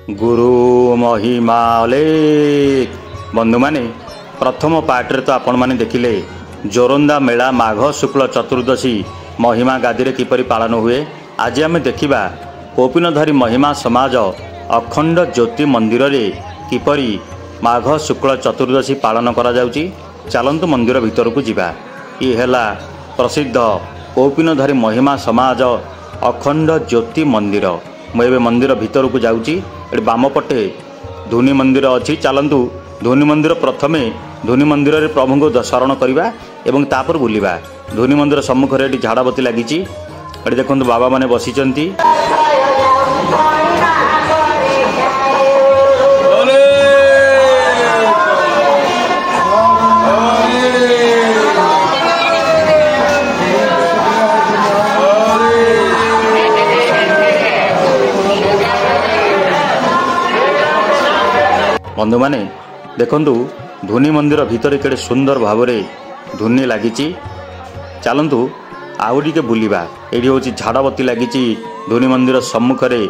गुरु महिमा अलेख। बंधु माने प्रथम पार्टे तो आपण माने देखिले जोरंदा मेला माघ शुक्ल चतुर्दशी महिमा गादी रे किपरि पालन हुए। आज आम देखा कौपिनधारी महिमा समाज अखंड ज्योति मंदिर रे किपरि माघ शुक्ल चतुर्दशी पालन करा जाउची। चलंतु मंदिर भीतर को जिबा। ये हैला प्रसिद्ध कौपिनधारी महिमा समाज अखंड ज्योति मंदिर। मुझे मंदिर भीतर को जाउची। बाम पटे धुनी मंदिर अच्छी। चलतु धुनी मंदिर प्रथमे धुनी मंदिर रे प्रभु को शरण करवा एवं तापर बुलिबा। धुनी मंदिर सम्मुख में झाड़ाबती लगी। देखो बाबा माने बसिचंती। बंधु माने देखंतु धुनी मंदिर भीतर केड़े सुंदर भाव में धुनी लगी। चलतु आउटी के बुलिबा। ये हूँ झाड़ाबती लगी धुनी मंदिर सम्मुख में।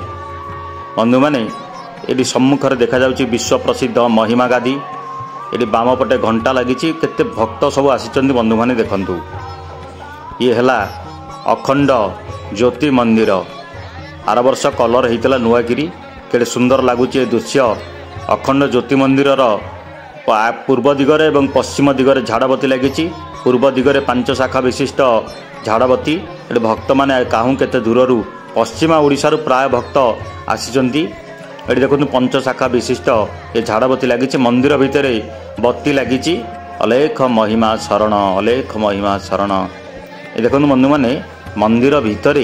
बंधु माने ये सम्मुख में देखा जाउची विश्व प्रसिद्ध महिमा गादी। ये बाम पटे घंटा लगी। केते भक्त सब आसिचंदी। बंधु माने देखंतु ये हैला अखंड ज्योति मंदिर। आर वर्ष कलर होता नुआकिरी। केड़े सुंदर लगुच दृश्य। अखंड ज्योति मंदिर पूर्व दिगरे एवं पश्चिम दिगरे झाड़ाबती लगी। पूर्व दिगरे 5 शाखा विशिष्ट झाड़ाबती। ये भक्त माने काहू केते दूररू पश्चिमा ओडिशा प्राय भक्त आसिचंती। ये देखो 5 शाखा विशिष्ट ये झाड़ाबती लगी। मंदिर भितर बत्ती लगी। अलेख महिमा शरण अलेख महिमा शरण। ये देखो बंधु माने मंदिर भितर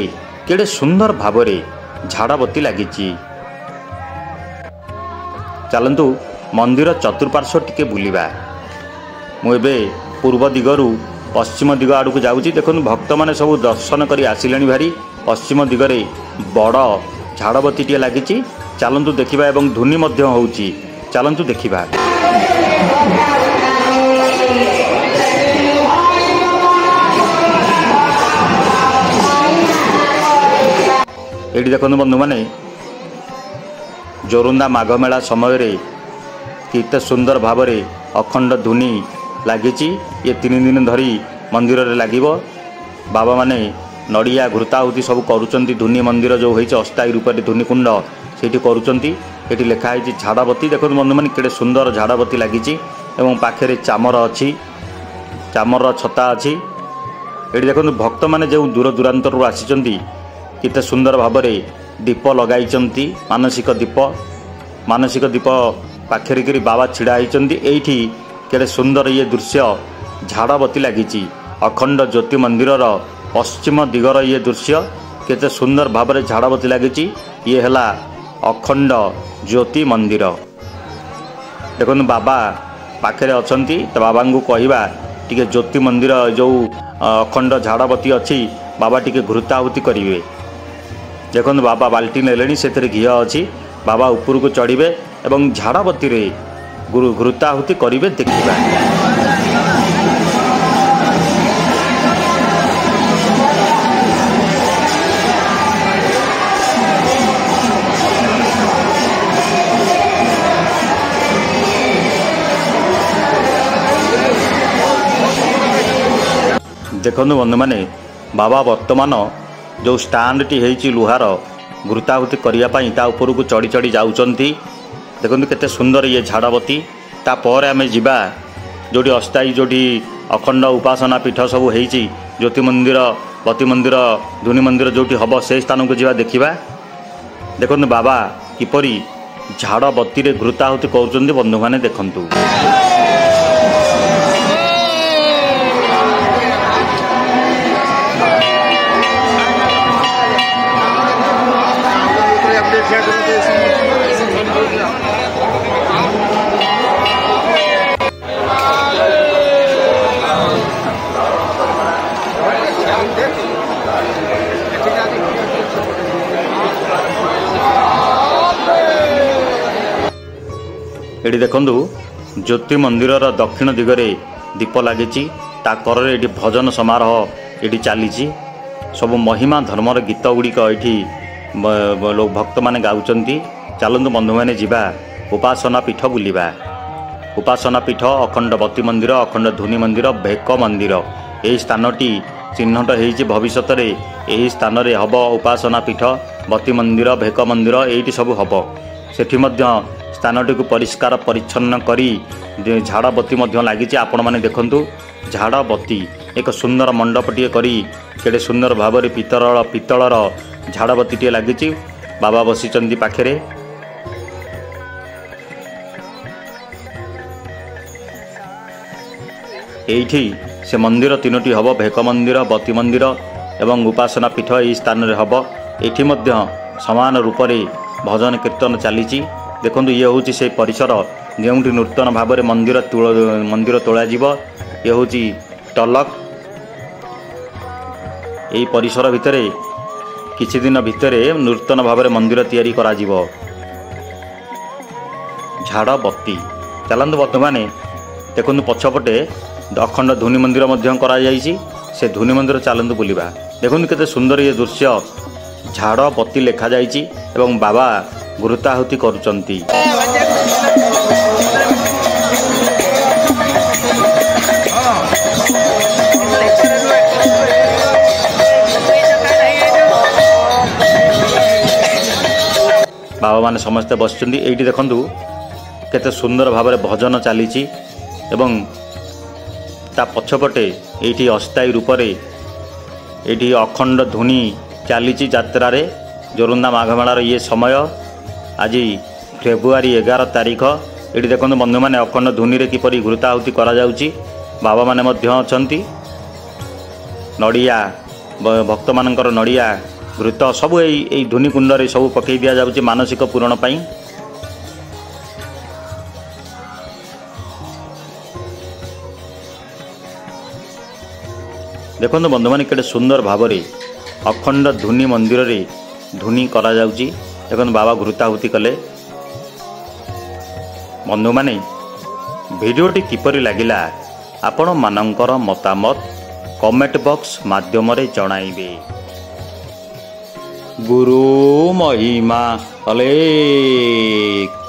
केड़े सुंदर भाव में झाड़ाबती लगी। चलतु मंदिर चतुर्पार्श्व टिके बुलिबा। मुझे पूर्व दिगरु पश्चिम दिग आड़ को जाऊँगी। देखो भक्त माने सब दर्शन कर आसिले भारी। पश्चिम दिगरे बड़ झाड़ाबती टे लगी। चलतु देखा एवं धुनी होउची। चलतु देखा। ये देखो बंधु माने जोरंदा माघ मेला समय रे किते सुंदर भाव में अखंड धुनी लगी। ये 3 दिन धरी मंदिर रे लागिबो। बाबा माने नड़िया घृताहुति सब करुचंती। धुनी मंदिर जो होइछ अस्थायी रूप से धुनी कुंड सेठी करुचंती। एठी लिखा है झाड़ाबती। देखो बंधु माने केड़े सुंदर झाड़ाबती लगी। एवं पाखे चामर अच्छी। चामर छता अच्छी। ये देखो भक्त माने जो दूर दूरांतर आसिचंती किते सुंदर भाव में दीप लगाई। मानसिक दीप पाखे करी बाबा छिड़ा होती। एठी केड़े सुंदर ये दृश्य झाड़ाबती लगी। अखंड ज्योति मंदिर पश्चिम दिगर ये दृश्य केते सुंदर भाव में झाड़ाबती लगी। ये हैला अखंड ज्योति मंदिर। देखो बाबा पाखे अछंती। तो बाबा को कहवा टिके ज्योति मंदिर जो अखंड झाड़ाबती अच्छी बाबा टिके घृताहुति करेंगे। देखो बाबा बाल्टी नेले से घी अच्छी। बाबा ऊपर को चढ़े एवं झाड़ाबती रे गुरु घृताहुति करेंगे। देखा देखो बंधु माने बाबा वर्तमान जो स्टांड टी है लुहार घृताहुति करने ता ऊपर को चढ़ी चढ़ी जाऊँगी। देखो केते सुंदर ये झाड़ाबती। तापर आम जा जोटी अस्थायी जोटी अखंड उपासना पीठ सब होती ज्योति मंदिर पति मंदिर धुनी मंदिर जोटी हम से स्थान को जा देखा। देखो बाबा किपरि झाड़ाबती रे घृताहुति कर बंधु माने देखंतु। ये देखु ज्योति मंदिर दक्षिण दिगरे दीप लगी। कर भजन समारोह ये चली। सब महिमा धर्मर गीत गुड़िक ये भक्त मैंने गाँच चलतु बंधु मैंने जीवा उपासना पीठ बुलिबा। उपासना पीठ अखंडवती मंदिर, अखंड धुनी मंदिर, भेक मंदिर यही स्थानटी चिन्हट होती भविष्य में यही स्थान में हम उपासना पीठ बती मंदिर भेक मंदिर ये सब हम सेठी स्थानटी को परिष्कार परिच्छन्न करी झाड़बती लगी। आपण मैंने देखंतु झाड़बती एक सुंदर मंडपटे करी केड़े सुंदर भाव में पितलर झाड़बती लगी। बाबा बसिचंदी पाखरे। एठी से मंदिर तीनोटी हब भेक मंदिर बती मंदिर एवं उपासना पीठ यही स्थान में हम। एठी मध्य समान रूप से भजन कीर्तन चली। देखो ये हूँ से परिसर जो नूतन भाव में मंदिर तोड़ा ये हूँ टलक। यही परिसर भितर किछि दिन भितर नूतन भाव में मंदिर तैयारी करा जिवो। झाड़बती चलतु बर्तमान देखो पछपटे अखंड धुनी मंदिर से धुनी मंदिर चलतु बुलिबा। देखो केते सुंदर ये दृश्य झाड़बती लिखा जाइछि एवं बाबा गुरुताहुति करुचंती। बाबा माने समस्ते बसचंदी एठी देखंतु केते सुंदर भाव में भजन चली एवं ता पछपटे एठी अस्थायी रूप से एठी अखंड धुनी चली यात्रा रे जोरंदा माघमेलार ये समय आज फेब्रुआरी 11 तारीख। ये देखो बंधु मैंने अखंड धुनी रे किपरि गुरुताहुति करा जाउची। बाबा माने मध्य अछंती नड़िया भक्त मानकर नड़िया घृत सबू यही धुनी कुंड रे सब पकई दिया जाउची मानसिक पूरण पाई। देखो बंधु मैंने केड़े सुंदर भाव में अखंड धुनी मंदिर रे धुनी करा जाउची। देखो बाबा घृताहुति कले। बंधु माने भिडियोटी किपरि लागिला आपण मानकर मतामत कमेंट बॉक्स माध्यम रे जणाइबे। गुरु महिमा अलेख।